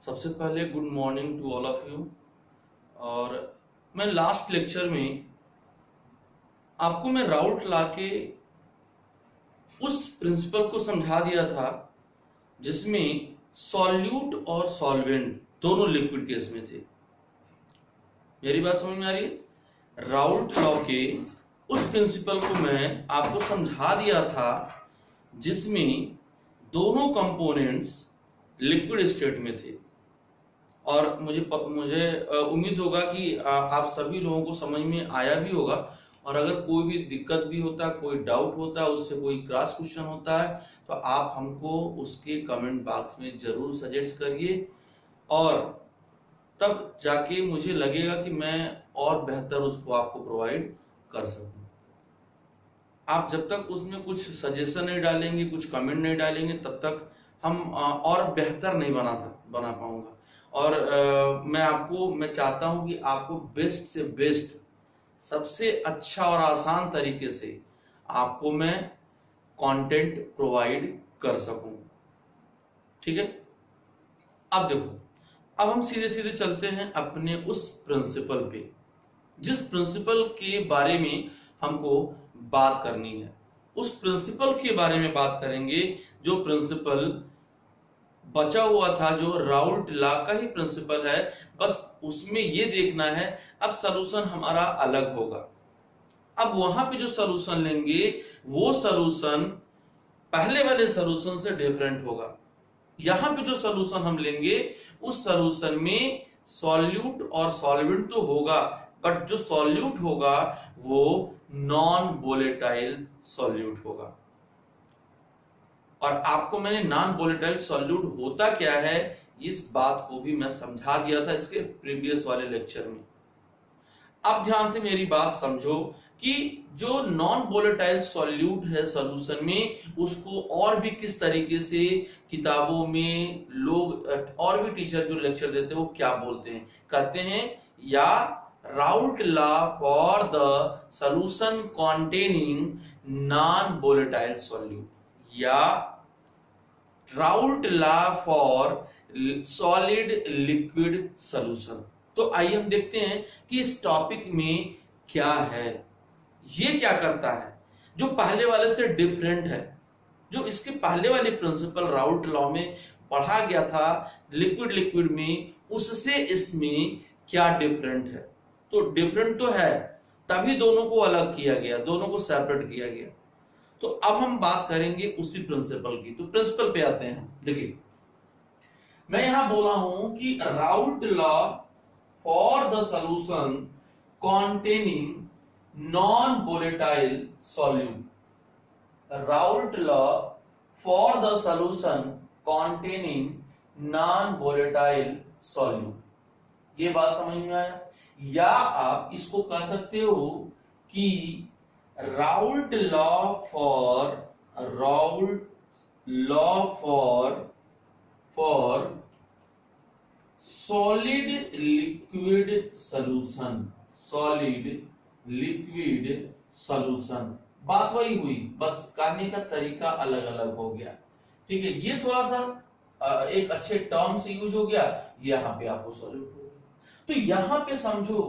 सबसे पहले good morning to all of you. और मैं लास्ट लेक्चर में आपको मैं राउट लॉ के उस प्रिंसिपल को समझा दिया था जिसमें सॉल्यूट और सॉल्वेंट दोनों लिक्विड केस में थे। मेरी बात समझ में आ रही है? राउट लॉ के उस प्रिंसिपल को मैं आपको समझा दिया था जिसमें दोनों कंपोनेंट्स लिक्विड स्टेट में थे। और मुझे उम्मीद होगा कि आप सभी लोगों को समझ में आया भी होगा। और अगर कोई भी दिक्कत भी होता है, कोई डाउट होता है, उससे कोई क्रॉस क्वेश्चन होता है, तो आप हमको उसके कमेंट बॉक्स में जरूर सजेस्ट करिए, और तब जाके मुझे लगेगा कि मैं और बेहतर उसको आपको प्रोवाइड कर सकूं। आप जब तक उसमें कुछ सजेशन नहीं डालेंगे, कुछ कमेंट नहीं डालेंगे, तब तक हम और बेहतर नहीं बना पाऊंगा। और मैं चाहता हूं कि आपको बेस्ट से बेस्ट, सबसे अच्छा और आसान तरीके से आपको मैं कंटेंट प्रोवाइड कर सकूं। ठीक है, अब देखो, अब हम सीधे सीधे चलते हैं अपने उस प्रिंसिपल पे, जिस प्रिंसिपल के बारे में हमको बात करनी है। उस प्रिंसिपल के बारे में बात करेंगे जो प्रिंसिपल बचा हुआ था, जो राउट लॉ का ही प्रिंसिपल है। बस उसमें ये देखना है, अब सलूशन हमारा अलग होगा। अब वहां पे जो सलूशन लेंगे वो सलूशन पहले वाले सलूशन से डिफरेंट होगा। यहां पे जो सलूशन हम लेंगे उस सलूशन में सॉल्यूट और सॉल्वेंट तो होगा, बट जो सॉल्यूट होगा वो नॉन वोलेटाइल सॉल्यूट होगा। और आपको मैंने नॉन वोलेटाइल सॉल्यूट होता क्या है इस बात को भी मैं समझा दिया था इसके प्रीवियस वाले लेक्चर में। अब ध्यान से मेरी बात समझो कि जो नॉन वोलेटाइल सॉल्यूट है सॉल्यूशन में, उसको और भी किस तरीके से किताबों में लोग और भी टीचर जो लेक्चर देते हैं वो क्या बोलते हैं, कहते हैं या Raoult law for the solution containing non volatile solute, या Raoult law for solid liquid solution. तो आइए हम देखते हैं कि इस टॉपिक में क्या है, ये क्या करता है जो पहले वाले से डिफरेंट है, जो इसके पहले वाले प्रिंसिपल राउट लॉ में पढ़ा गया था लिक्विड में, उससे इसमें क्या डिफरेंट है। तो डिफरेंट तो है, तभी दोनों को अलग किया गया, दोनों को सेपरेट किया गया। तो अब हम बात करेंगे उसी प्रिंसिपल की। तो प्रिंसिपल पे आते हैं। देखिए, मैं यहां बोला हूं कि Raoult law for the solution containing non-volatile solute, Raoult law for the solution containing non-volatile solute। ये बात समझ में आया? या आप इसको कह सकते हो कि Raoult law for solid liquid solution. बात वही हुई, बस कहने का तरीका अलग अलग हो गया। ठीक है, ये थोड़ा सा एक अच्छे टर्म से यूज हो गया, यहां पे आपको सॉल्यूट हो गया। तो यहां पे समझो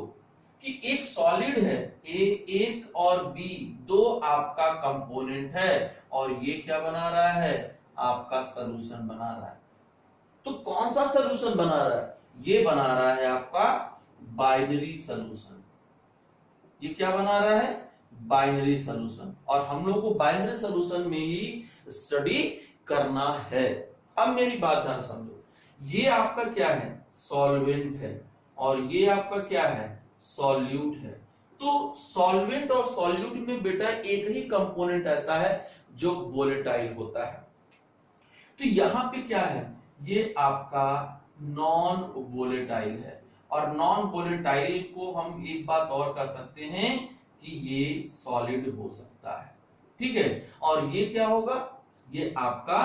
कि एक सॉलिड है, एक और बी दो आपका कंपोनेंट है, और ये क्या बना रहा है, आपका सॉल्यूशन बना रहा है। तो कौन सा सॉल्यूशन बना रहा है? ये बना रहा है आपका बाइनरी सॉल्यूशन। ये क्या बना रहा है? Binary solution. और हम लोग को बाइनरी सॉल्यूशन में ही स्टडी करना है। अब मेरी बात ध्यान समझो, ये आपका क्या है? सॉल्वेंट है, और ये आपका क्या है? सॉल्यूट है। तो सॉल्वेंट और सॉल्यूट में बेटा एक ही कंपोनेंट ऐसा है जो वोलेटाइल होता है। तो यहां पे क्या है? ये आपका नॉन वोलेटाइल है। और नॉन वोलेटाइल को हम एक बात और कह सकते हैं कि ये सॉलिड हो सकता है। ठीक है, और ये क्या होगा? ये आपका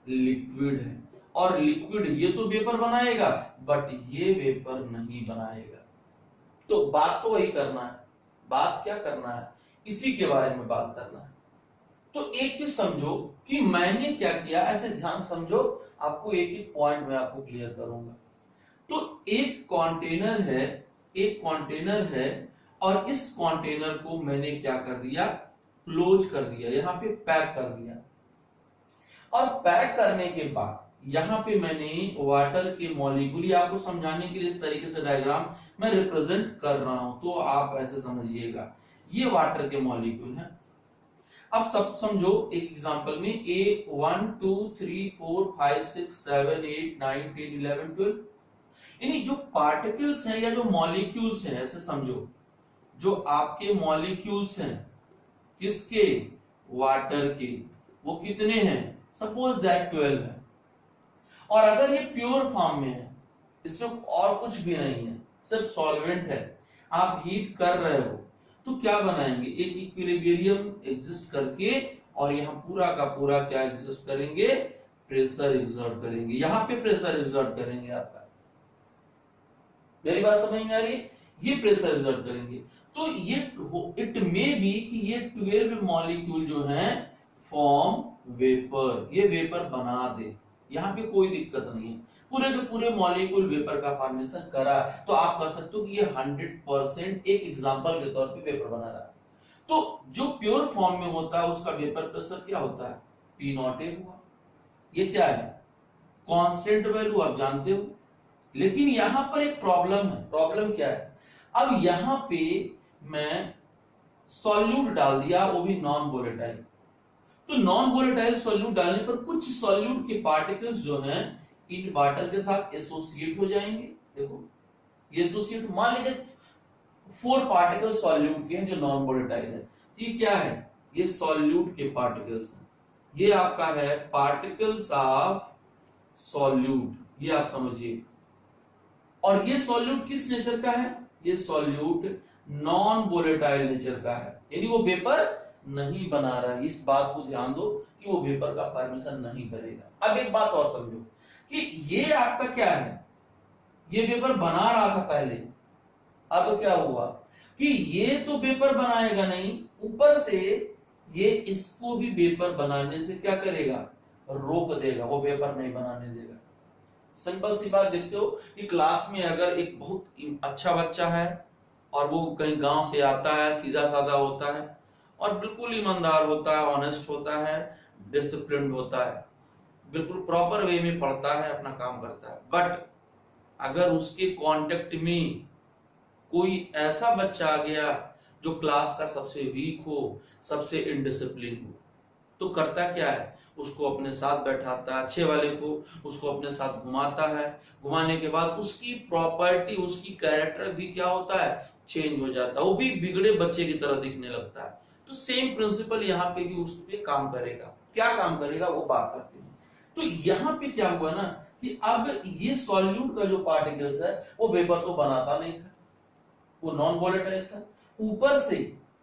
लिक्विड है। और लिक्विड ये तो वेपर बनाएगा, बट ये वेपर नहीं बनाएगा। तो बात तो वही करना है। बात क्या करना है? इसी के बारे में बात करना है। तो एक चीज समझो कि मैंने क्या किया, ऐसे ध्यान समझो, आपको एक एक पॉइंट में आपको क्लियर करूंगा। एक कंटेनर है, एक कंटेनर है और इस कंटेनर को मैंने क्या कर दिया, क्लोज कर दिया, यहां पे पैक कर दिया। और पैक करने के बाद यहां पे मैंने वाटर के मॉलिक्यूल, आपको समझाने के लिए इस तरीके से डायग्राम मैं रिप्रेजेंट कर रहा हूं, तो आप ऐसे समझिएगा, ये वाटर के मॉलिक्यूल हैं। अब सब समझो, एक एग्जांपल में ए 1 2 3 4 5 6 7 8 9 10 11 12, यानी जो पार्टिकल्स हैं या जो मॉलिक्यूल्स हैं, ऐसे समझो, जो आपके मॉलिक्यूल्स हैं किसके, वाटर के, वो कितने हैं, सपोज दैट 12 है। और अगर ये प्योर फॉर्म में है, इसमें और कुछ भी नहीं है, सिर्फ सॉल्वेंट है, आप हीट कर रहे हो, तो क्या बनाएंगे, एक इक्विलिब्रियम एग्जिस्ट करके, और यहाँ पूरा का पूरा क्या एग्जिस्ट करेंगे, प्रेशर एग्जर्ट करेंगे, यहाँ पे प्रेशर एग्जर्ट करेंगे। आपका मेरी बात समझ में आ रही है, ये प्रेशर एग्जर्ट करेंगे। तो ये इट मे बी कि ये 12 मॉलिक्यूल जो हैं फॉर्म वेपर, ये वेपर बना दे, यहाँ पे कोई दिक्कत नहीं है, पूरे के पूरे मॉलिक्यूल वेपर का फॉर्मेशन करा, तो आप कह सकते हो कि ये 100% एक एग्जांपल के तौर पे वेपर बना रहा है। तो जो प्योर फॉर्म में होता है उसका वेपर प्रेशर क्या होता है, P0A हुआ। ये क्या है, कांस्टेंट वैल्यू, आप जानते हो। लेकिन यहां पर एक प्रॉब्लम है, प्रॉब्लम क्या है, अब यहां पे मैं सॉल्यूट डाल दिया, वो भी नॉन वोलेटाइल। तो नॉन वोलेटाइल सॉल्यूट डालने पर कुछ सॉल्यूट के पार्टिकल्स जो हैं इन वाटर के साथ एसोसिएट हो जाएंगे। देखो ये एसोसिएट, मान लीजिए 4 पार्टिकल सॉल्यूट के हैं जो नॉन वोलेटाइल है, ये क्या है, ये सॉल्यूट के पार्टिकल्स हैं, ये आपका है पार्टिकल्स ऑफ सॉल्यूट, ये आप समझिए। और ये सॉल्यूट किस नेचर का है, ये सॉल्यूट नॉन वोलेटाइल नेचर का है, यानी वो वेपर नहीं बना रहा है। इस बात को ध्यान दो कि वो वेपर का फॉर्मेशन नहीं करेगा। अब एक बात और समझो कि ये आपका क्या है, ये वेपर बना रहा था पहले, अब क्या हुआ कि ये तो वेपर बनाएगा नहीं, ऊपर से ये इसको भी वेपर बनाने से क्या करेगा, रोक देगा, वो वेपर नहीं बनाने देगा। सिंपल सी बात देखते हो कि क्लास में अगर एक बहुत अच्छा बच्चा है और वो कहीं गांव से आता है, सीधा साधा होता है और बिल्कुल ईमानदार होता है, ऑनेस्ट होता है, डिसिप्लिन्ड होता है, बिल्कुल प्रॉपर वे में पढ़ता है, अपना काम करता है, बट अगर उसके कांटेक्ट में कोई ऐसा बच्चा आ गया जो क्लास का सबसे वीक हो, सबसे इनडिसिप्लिन हो, तो करता क्या है, उसको अपने साथ बैठाता है, अच्छे वाले को उसको अपने साथ घुमाता है, घुमाने के बाद उसकी प्रॉपर्टी, उसकी कैरेक्टर भी क्या होता है, चेंज हो जाता है, वो भी बिगड़े बच्चे की तरह दिखने लगता है। तो सेम प्रिंसिपल यहाँ पे भी उस पे काम करेगा। क्या काम करेगा वो बात करते हैं। तो यहाँ पे क्या हुआ ना कि अब ये सॉल्यूट का जो पार्टिकल्स है वो वेपर तो बनाता नहीं था, वो नॉन वोलेटाइल था, ऊपर से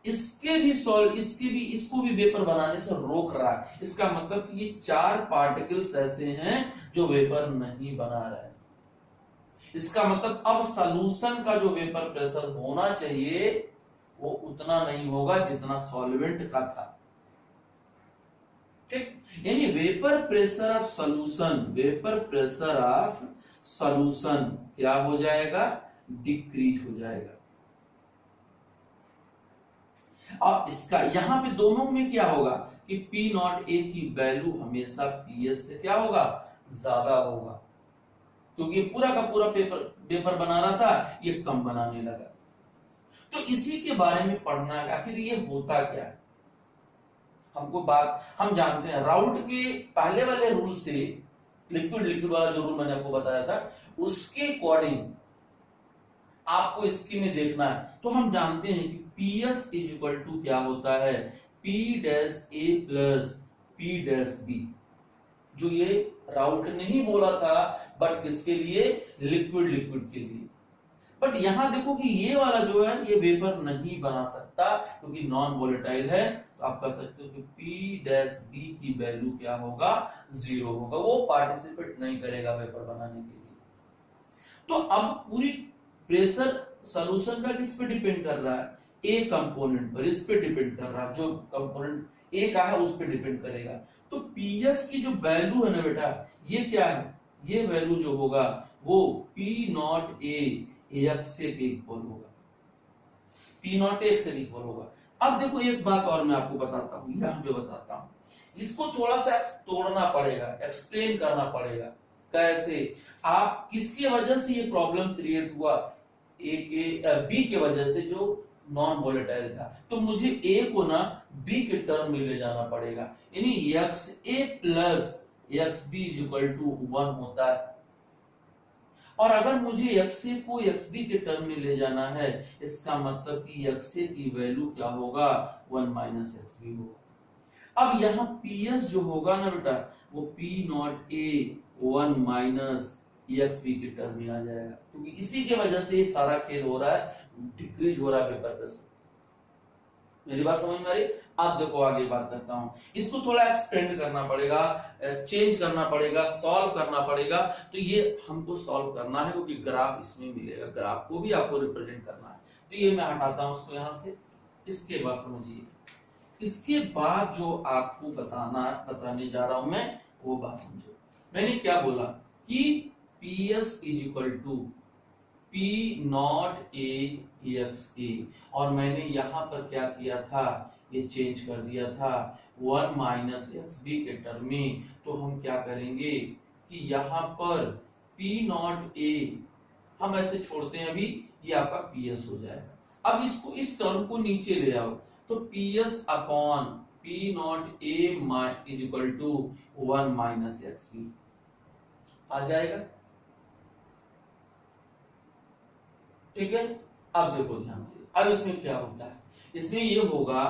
इसको भी वेपर बनाने से रोक रहा है। इसका मतलब कि ये 4 पार्टिकल्स ऐसे हैं जो वेपर नहीं बना रहे हैं। इसका मतलब अब सॉल्यूशन का जो वेपर प्रेशर होना चाहिए वो उतना नहीं होगा जितना सॉल्वेंट का था। ठीक, यानी vapour pressure of solution, vapour pressure of solution क्या हो जाएगा, डिक्रीज हो जाएगा। अब इसका यहां पे दोनों में क्या होगा कि P0A की वैल्यू हमेशा PS से क्या होगा, ज्यादा होगा, क्योंकि पूरा का पूरा पेपर बना रहा था, ये कम बनाने लगा। तो इसी के बारे में पढ़ना है, आखिर ये होता क्या है। हमको बात हम जानते हैं राउल्ट के पहले वाले रूल से, लिक्विड वाला जो रूल मैंने आपको बताया था, उसके अकॉर्डिंग आपको इसकी में देखना है। तो हम जानते हैं कि PS इज इक्वल टू क्या होता है, P-A प्लस P-B, जो ये राउल्ट ने ही बोला था, बट किसके लिए, लिक्विड के लिए। बट यहां देखो कि ये वाला जो है ये वेपर नहीं बना सकता क्योंकि नॉन वोलेटाइल है, तो आप कह सकते हो कि P-B की वैल्यू क्या होगा, 0 होगा, वो पार्टिसिपेट नहीं करेगा वेपर बनाने के लिए। तो अब पूरी प्रेशर सॉल्यूशन का किस पे डिपेंड कर रहा है, ए कंपोनेंट पर, इस पे डिपेंड कर रहा है, जो कंपोनेंट ए का है उस पे डिपेंड करेगा। तो PS की जो वैल्यू है ना बेटा, ये क्या है, ये वैल्यू जो होगा वो पी नॉट ए एक्स से के इक्वल होगा, पी नॉट एक्स से इक्वल होगा। अब देखो एक बात और मैं आपको बताता हूं, यहां पे बताता हूं, इसको थोड़ा सा तोड़ना पड़ेगा, एक्सप्लेन करना पड़ेगा। कैसे? आप किसकी वजह से ये प्रॉब्लम क्रिएट हुआ? ए के बी के वजह से, जो नॉन वोलेटाइल था। तो मुझे ए को ना बी के टर्म में ले जाना पड़ेगा, यानी X A plus X B is equal to 1 होता है। और अगर मुझे एक्स ए को एक्स बी के टर्म में ले जाना है, इसका मतलब कि एक्स ए की वैल्यू क्या होगा? 1 माइनस एक्स बी होगा। अब यहाँ पीएस जो होगा ना बेटा, वो P naught A 1 minus X B के टर्म में आ जाएगा, क्योंकि इसी के वजह से ये सारा खेल हो रहा है, डिक्रीज हो रहा है पेपर प्रेशर। मेरी बात समझ में आ रही? आप देखो आगे बात करता हूं, इसको थोड़ा एक्सपेंड करना पड़ेगा, चेंज करना पड़ेगा, सॉल्व करना पड़ेगा। तो ये हमको सॉल्व करना है, क्योंकि ग्राफ इसमें मिलेगा, ग्राफ को भी आपको रिप्रेजेंट करना है। तो ये मैं हटाता हूं उसको यहां से। इसके बाद समझिए, इसके बाद जो आपको बताने जा रहा हूं मैं, वो बात समझो। मैंने क्या बोला कि PS is equal to P naught A X A, और मैंने यहां पर क्या किया था, ये चेंज कर दिया था 1 माइनस एक्स बी के टर्म में। तो हम क्या करेंगे कि यहां पर पी नॉट ए हम ऐसे छोड़ते हैं अभी, ये आपका पीएस हो जाएगा। अब इसको, इस टर्म को नीचे ले आओ, तो PS upon P naught A is equal to 1 minus X B आ जाएगा। ठीक है? अब देखो ध्यान से, अब इसमें क्या होता है, इसमें ये होगा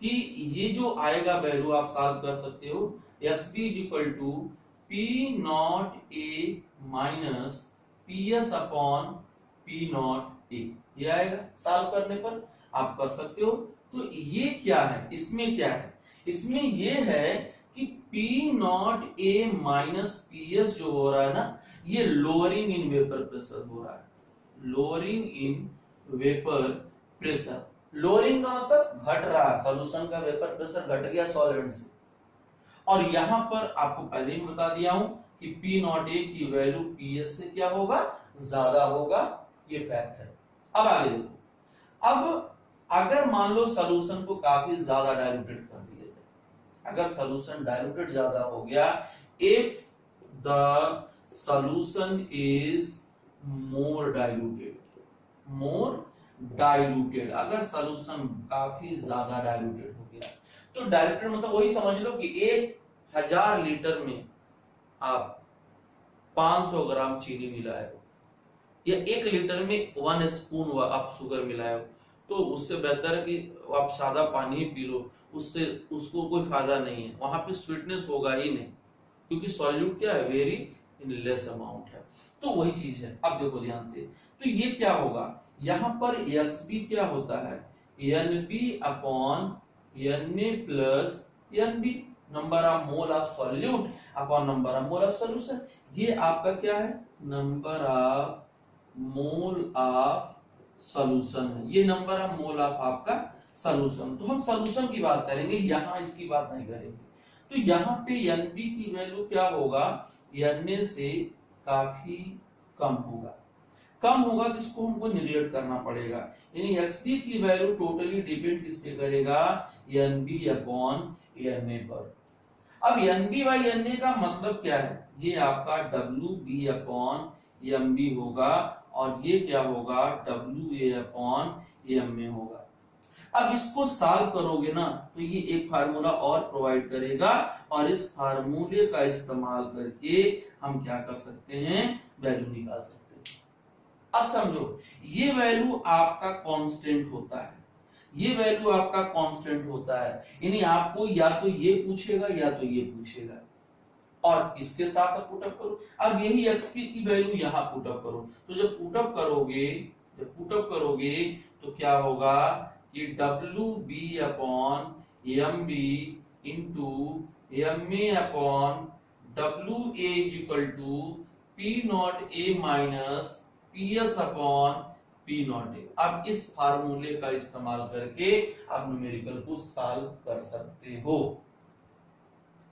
कि ये जो आएगा वैल्यू आप सॉल्व कर सकते हो, X B is equal to P naught A minus P S upon P naught A, ये आएगा। सॉल्व करने पर आप कर सकते हो। तो ये क्या है, इसमें क्या है, इसमें ये है कि P naught A minus P S जो हो रहा है ना, ये लोअरिंग इन वेपर प्रेशर हो रहा है, lowering in vapour pressure. Lowering का मतलब घट रहा है, सॉल्यूशन का वेपर प्रेशर घट गया सॉल्वेंट से। और यहां पर आपको पहले ही बता दिया हूं कि पी नॉट ए की वैल्यू पी एस से क्या होगा, ज्यादा होगा, ये फैक्ट है। अब आगे देखो, अब अगर मान लो सॉल्यूशन को काफी ज्यादा डाइल्यूटेड कर दिया जाए, अगर सॉल्यूशन डाइल्यूटेड ज्यादा हो गया, if the solution is more diluted, अगर सॉल्यूशन काफी ज्यादा डाइल्यूटेड हो गया, तो डाइल्यूटेड मतलब वही समझ लो कि 1000 लीटर में आप 500 ग्राम चीनी मिलाए हो, या 1 लीटर में 1 स्पून आप शुगर मिलाए हो, तो उससे बेहतर है कि आप सादा पानी ही पी लो, उससे उसको कोई फायदा नहीं है, वहां पे स्वीटनेस होगा ही नहीं, क्योंकि सॉल्यूट क्या है, वेरी इन लेस अमाउंट है। तो वही चीज है। अब देखो ध्यान से, तो ये क्या होगा, यहां पर XB क्या होता है, NB upon Na plus NB, number of mole of solute upon number of mole of solution. ये आपका क्या है, number of mole of solution है, ये नंबर ऑफ मोल ऑफ आपका सॉल्यूशन। तो हम सॉल्यूशन की बात करेंगे, यहां इसकी बात नहीं करेंगे। तो यहाँ पे NB की वैल्यू क्या होगा, Na से काफी कम होगा, कम होगा, तो इसको हमको निगलेक्ट करना पड़ेगा। यानी XB की वैल्यू टोटली डिपेंड किस पे करेगा, NB अपॉन Na पर। अब NB बाई Na का मतलब क्या है, ये आपका WB अपॉन MB होगा, और ये क्या होगा, WA अपॉन Ma होगा। अब इसको सॉल्व करोगे ना, तो ये एक फार्मूला और प्रोवाइड करेगा, और इस फार्मूले का इस्तेमाल करके हम क्या कर सकते हैं, वैल्यू निकाल सकते हैं। अब समझो, ये वैल्यू आपका कांस्टेंट होता है, ये वैल्यू आपका कांस्टेंट होता है, यानी आपको या तो ये पूछेगा या तो ये पूछेगा, और इसके साथ आप पुटअप करो। अब यही XP की वैल्यू यहां पुटअप करो, तो जब पुटअप करोगे तो क्या होगा कि WB upon MB into MA upon WA is equal to P naught A minus PS upon P naught A। अब इस फार्मूले का इस्तेमाल करके आप न्यूमेरिकल को सॉल्व कर सकते हो।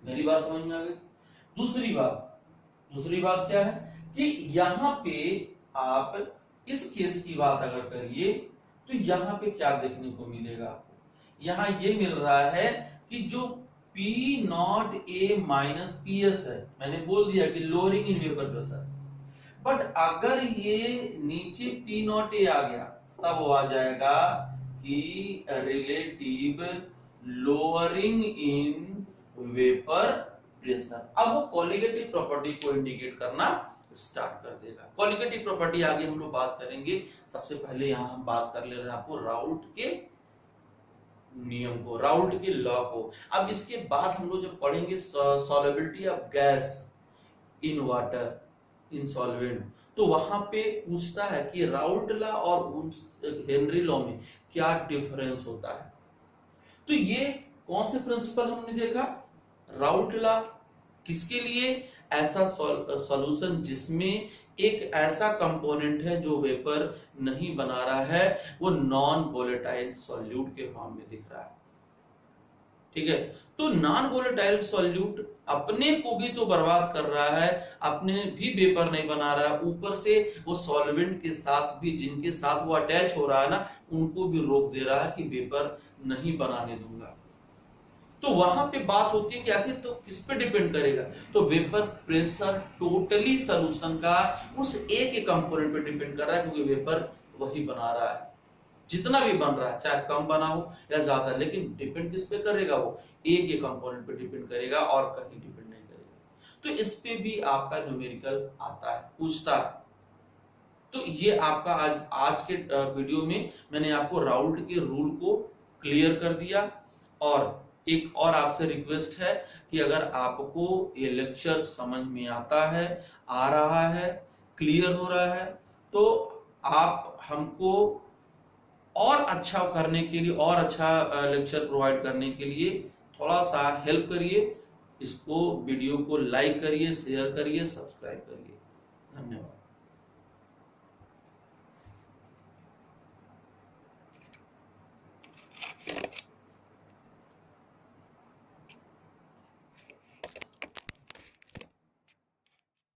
मेरी बात समझ में आ गई? दूसरी बात क्या है, कि यहां पे आप इस केस की बात अगर करिए तो यहां पे क्या देखने को मिलेगा आपको, यहां ये मिल रहा है कि जो P not A minus P S है, मैंने बोल दिया कि lowering in vapour pressure, but अगर ये नीचे P नॉट ए आ गया तब वो आ जाएगा कि relative lowering in vapour pressure. अब वो कॉलिगेटिव प्रॉपर्टी को इंडिकेट करना स्टार्ट कर देगा। कॉलिगेटिव प्रॉपर्टी आगे हम लोग बात करेंगे। सबसे पहले यहां हम बात कर ले रहे हैं आपको राउल्ट के नियम को, राउल्ट के लॉ को। अब इसके बाद हम लोग जब पढ़ेंगे solubility of gas in water in solvent, तो वहां पे पूछता है कि राउल्ट लॉ और हेनरी लॉ में क्या डिफरेंस होता है। तो ये कौन से प्रिंसिपल हमने देखा, राउल्ट लॉ किसके लिए, ऐसा सॉल्यूशन जिसमें एक ऐसा कंपोनेंट है जो वेपर नहीं बना रहा है, वो नॉन वोलेटाइल सॉल्यूट के फॉर्म में दिख रहा है। ठीक है, तो नॉन वोलेटाइल सॉल्यूट अपने को भी तो बर्बाद कर रहा है, अपने भी वेपर नहीं बना रहा है, ऊपर से वो सॉल्वेंट के साथ भी जिनके साथ वो अटैच हो रहा है ना, उनको भी रोक दे रहा है कि वेपर नहीं बनाने दूंगा। तो वहां पे बात होती है कि आखिर तो किस पे डिपेंड करेगा, तो वेपर प्रेशर टोटली सॉल्यूशन का उस एक ही कंपोनेंट पे डिपेंड कर रहा है, क्योंकि वेपर वही बना रहा है, जितना भी बन रहा है चाहे कम बना हो या ज्यादा, लेकिन डिपेंड किस पे करेगा, वो एक ही कंपोनेंट पे डिपेंड करेगा और कहीं डिपेंड नहीं करेगा। तो इस पे भी आपका न्यूमेरिकल आता है, पूछता है। तो ये आपका आज के वीडियो में मैंने आपको राउल्ट के रूल को क्लियर कर दिया। और एक और आपसे रिक्वेस्ट है कि अगर आपको ये लेक्चर समझ में आता है, आ रहा है, क्लियर हो रहा है, तो आप हमको और अच्छा करने के लिए, और अच्छा लेक्चर प्रोवाइड करने के लिए थोड़ा सा हेल्प करिए। इसको वीडियो को लाइक करिए, शेयर करिए, सब्सक्राइब करिए। धन्यवाद।